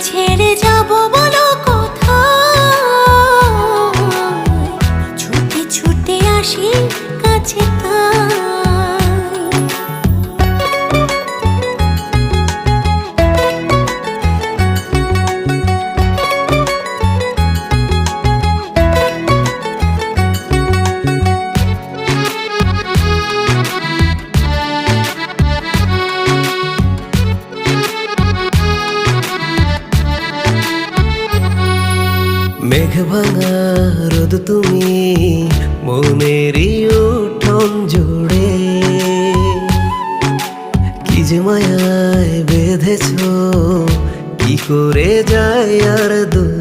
ছেড়ে যাব বলো কোথায়, ছুটে ছুটে আসি কাছে তাই। মেঘ ভাঙা রোদ তুমি মনেরই উঠোন জুড়ে, কি যে মায়ায় বেঁধেছ, কি করে যায় আর দূর